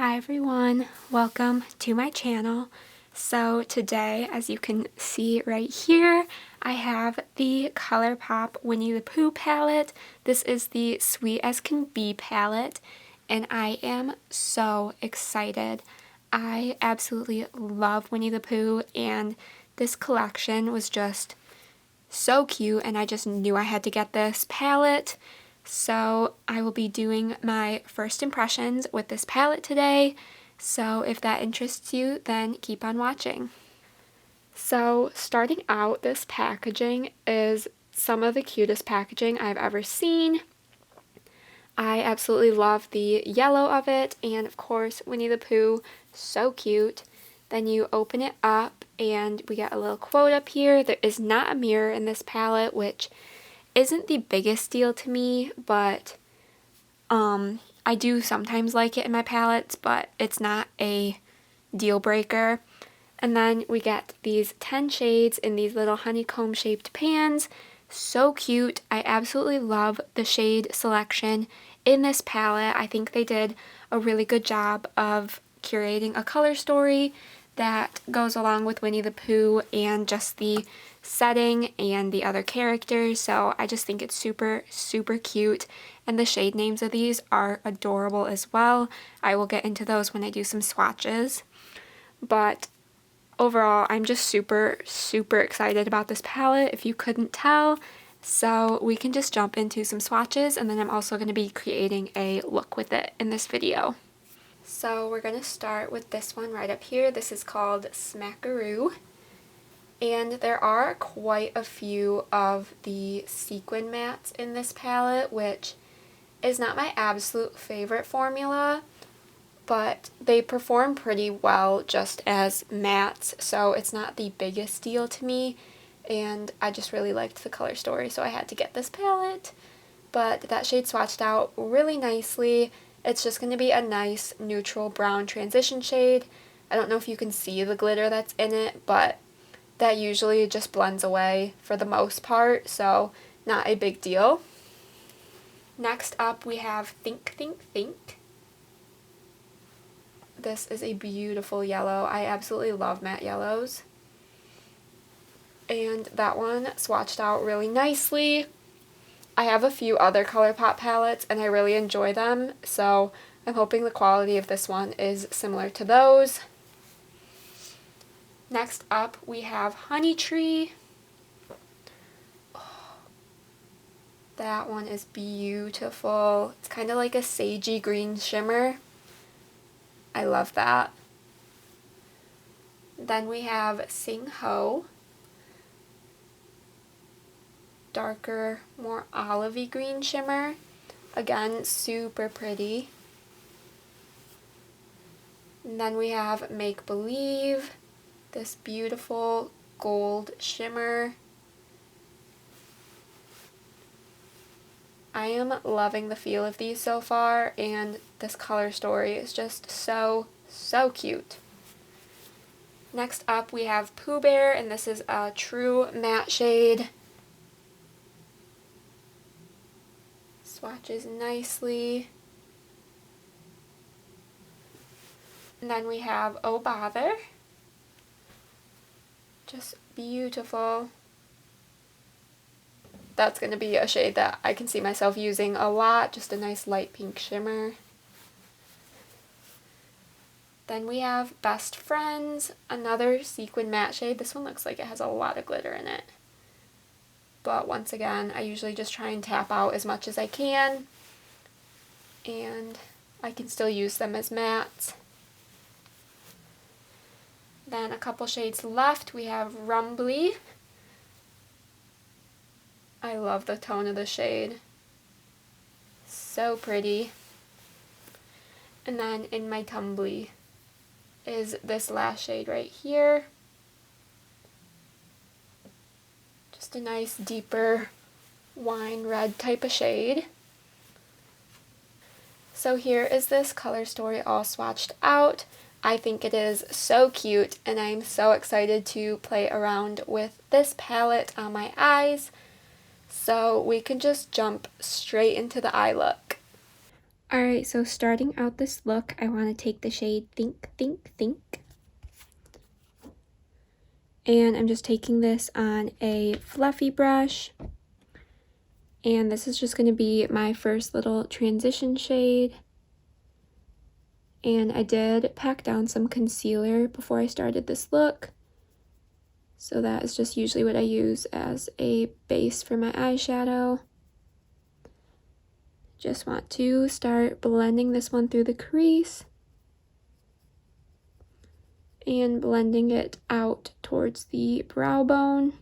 Hi everyone, welcome to my channel. So today, as you can see right here, I have the Colourpop Winnie the Pooh palette. This is the Sweet as Can Be palette, and I am so excited. I absolutely love Winnie the Pooh, and this collection was just so cute, and I just knew I had to get this palette. So I will be doing my first impressions with this palette today. So if that interests you, then keep on watching. So starting out, this packaging is some of the cutest packaging I've ever seen. I absolutely love the yellow of it, and of course Winnie the Pooh, so cute. Then you open it up and we get a little quote up here. There is not a mirror in this palette, which isn't the biggest deal to me, but I do sometimes like it in my palettes, but it's not a deal breaker. And then we get these 10 shades in these little honeycomb shaped pans. So cute. I absolutely love the shade selection in this palette. I think they did a really good job of curating a color story that goes along with Winnie the Pooh and just the setting and the other characters. So I just think it's super, super cute. And the shade names of these are adorable as well. I will get into those when I do some swatches. But overall, I'm just super, super excited about this palette, if you couldn't tell. So we can just jump into some swatches, and then I'm also going to be creating a look with it in this video. So we're going to start with this one right up here. This is called Smackeroo. And there are quite a few of the sequin mattes in this palette, which is not my absolute favorite formula, but they perform pretty well just as mattes, so it's not the biggest deal to me, and I just really liked the color story, so I had to get this palette. But that shade swatched out really nicely. It's just going to be a nice neutral brown transition shade. I don't know if you can see the glitter that's in it, but that usually just blends away for the most part, so not a big deal. Next up we have Think, Think, Think. This is a beautiful yellow. I absolutely love matte yellows. And that one swatched out really nicely. I have a few other Colourpop palettes and I really enjoy them, so I'm hoping the quality of this one is similar to those. Next up we have Honey Tree. Oh, that one is beautiful. It's kind of like a sagey green shimmer. I love that. Then we have Sing Ho. Darker, more olivey green shimmer. Again, super pretty. And then we have Make Believe. This beautiful gold shimmer. I am loving the feel of these so far, and this color story is just so, so cute. Next up we have Pooh Bear, and this is a true matte shade. Swatches nicely. And then we have Oh Bother. Just beautiful. That's going to be a shade that I can see myself using a lot, just a nice light pink shimmer. Then we have Best Friends, another sequin matte shade. This one looks like it has a lot of glitter in it. But once again, I usually just try and tap out as much as I can, and I can still use them as mattes. Then a couple shades left, we have Rumbly. I love the tone of the shade. So pretty. And then in my tumbly is this last shade right here. Just a nice deeper wine red type of shade. So here is this color story all swatched out. I think it is so cute, and I'm so excited to play around with this palette on my eyes. So we can just jump straight into the eye look. Alright, so starting out this look, I want to take the shade Think, Think, Think. And I'm just taking this on a fluffy brush. And this is just going to be my first little transition shade. And I did pack down some concealer before I started this look. So that is just usually what I use as a base for my eyeshadow. Just want to start blending this one through the crease. And blending it out towards the brow bone.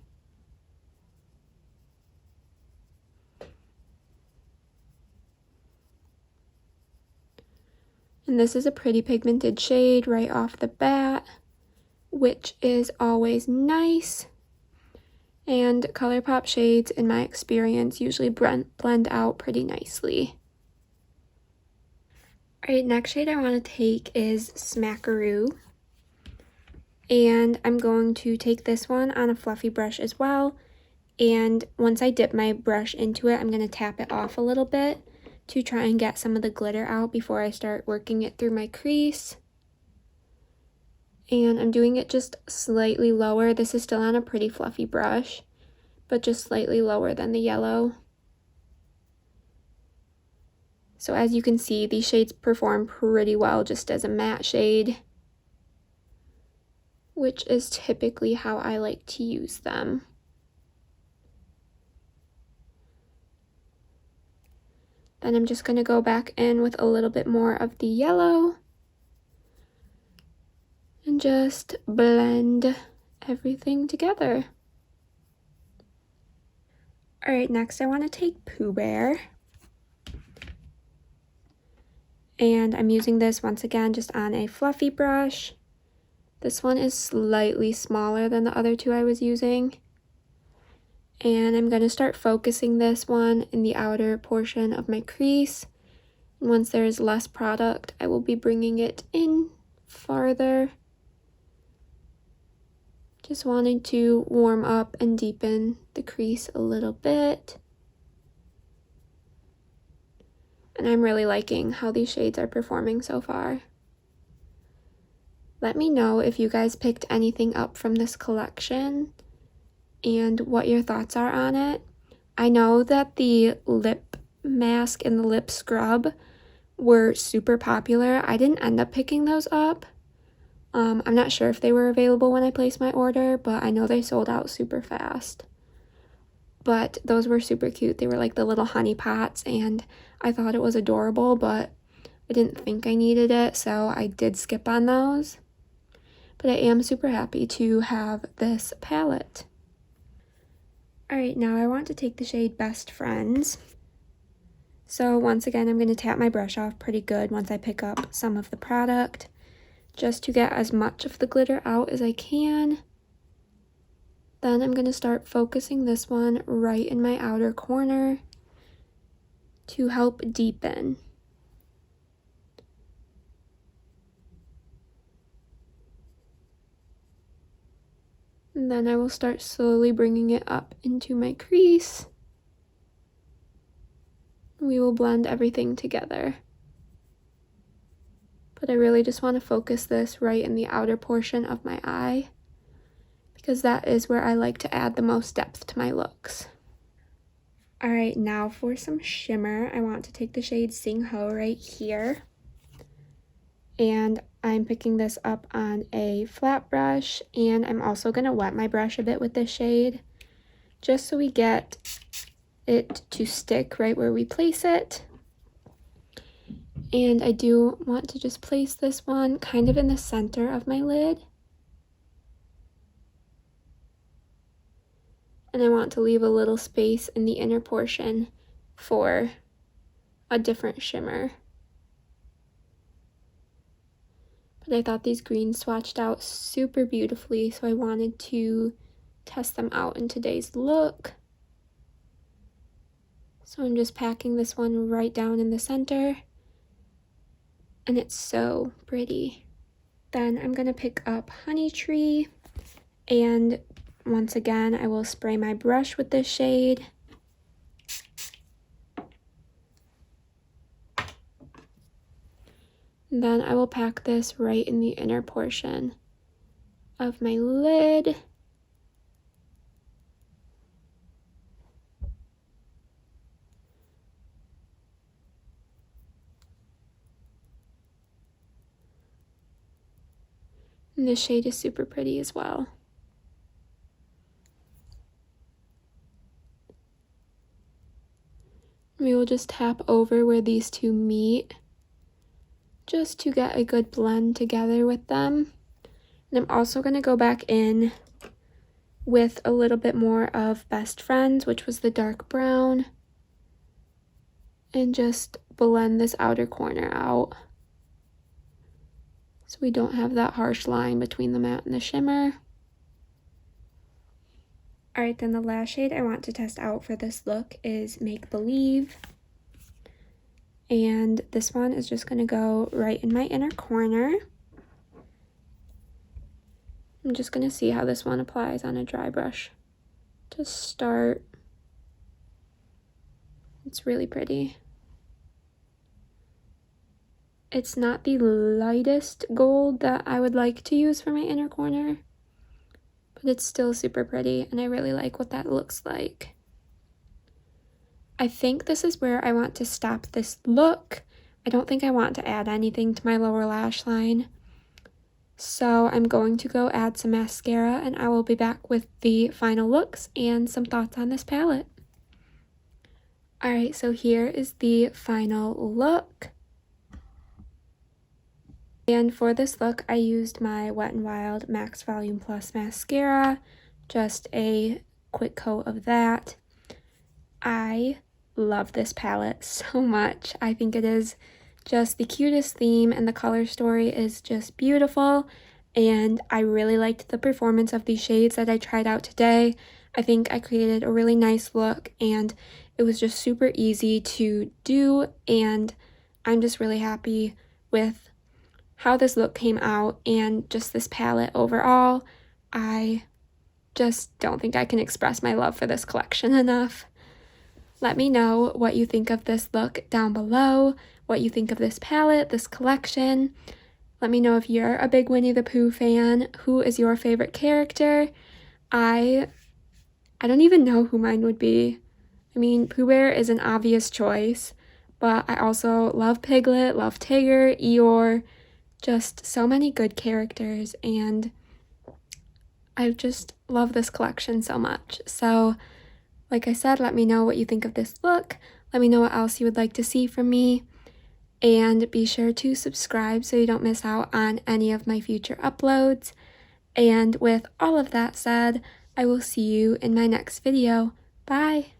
And this is a pretty pigmented shade right off the bat, which is always nice. And Colourpop shades, in my experience, usually blend out pretty nicely. Alright, next shade I want to take is Smackeroo. And I'm going to take this one on a fluffy brush as well. And once I dip my brush into it, I'm going to tap it off a little bit to try and get some of the glitter out before I start working it through my crease. And I'm doing it just slightly lower. This is still on a pretty fluffy brush, but just slightly lower than the yellow. So as you can see, these shades perform pretty well just as a matte shade, which is typically how I like to use them. Then I'm just going to go back in with a little bit more of the yellow and just blend everything together. Alright, next I want to take Pooh Bear. And I'm using this once again just on a fluffy brush. This one is slightly smaller than the other two I was using. And I'm going to start focusing this one in the outer portion of my crease. And once there is less product, I will be bringing it in farther. Just wanted to warm up and deepen the crease a little bit. And I'm really liking how these shades are performing so far. Let me know if you guys picked anything up from this collection and what your thoughts are on it. I know that the lip mask and the lip scrub were super popular. I didn't end up picking those up. I'm not sure if they were available when I placed my order, but I know they sold out super fast. But those were super cute. They were like the little honey pots, and I thought it was adorable, but I didn't think I needed it, so I did skip on those. But I am super happy to have this palette. Alright, now I want to take the shade Best Friends. So once again, I'm going to tap my brush off pretty good once I pick up some of the product, just to get as much of the glitter out as I can. Then I'm going to start focusing this one right in my outer corner to help deepen. And then I will start slowly bringing it up into my crease. We will blend everything together. But I really just want to focus this right in the outer portion of my eye, because that is where I like to add the most depth to my looks. Alright, now for some shimmer, I want to take the shade Sing Ho right here. And I'm picking this up on a flat brush, and I'm also going to wet my brush a bit with this shade, just so we get it to stick right where we place it. And I do want to just place this one kind of in the center of my lid. And I want to leave a little space in the inner portion for a different shimmer. But I thought these greens swatched out super beautifully, so I wanted to test them out in today's look. So I'm just packing this one right down in the center, and it's so pretty. Then I'm going to pick up Honey Tree, and once again I will spray my brush with this shade. And then I will pack this right in the inner portion of my lid. And this shade is super pretty as well. We will just tap over where these two meet, just to get a good blend together with them. And I'm also going to go back in with a little bit more of Best Friends, which was the dark brown, and just blend this outer corner out, so we don't have that harsh line between the matte and the shimmer. Alright, then the last shade I want to test out for this look is Make Believe. And this one is just going to go right in my inner corner. I'm just going to see how this one applies on a dry brush to start. It's really pretty. It's not the lightest gold that I would like to use for my inner corner, but it's still super pretty, and I really like what that looks like. I think this is where I want to stop this look. I don't think I want to add anything to my lower lash line. So I'm going to go add some mascara, and I will be back with the final looks and some thoughts on this palette. Alright, so here is the final look. And for this look, I used my Wet n Wild Max Volume Plus mascara, just a quick coat of that. I love this palette so much. I think it is just the cutest theme, and the color story is just beautiful, and I really liked the performance of these shades that I tried out today. I think I created a really nice look, and it was just super easy to do, and I'm just really happy with how this look came out and just this palette overall. I just don't think I can express my love for this collection enough. Let me know what you think of this look down below, what you think of this palette, this collection. Let me know if you're a big Winnie the Pooh fan. Who is your favorite character? I don't even know who mine would be. I mean, Pooh Bear is an obvious choice, but I also love Piglet, love Tigger, Eeyore, just so many good characters, and I just love this collection so much. So, like I said, let me know what you think of this look. Let me know what else you would like to see from me, and be sure to subscribe so you don't miss out on any of my future uploads. And with all of that said, I will see you in my next video. Bye!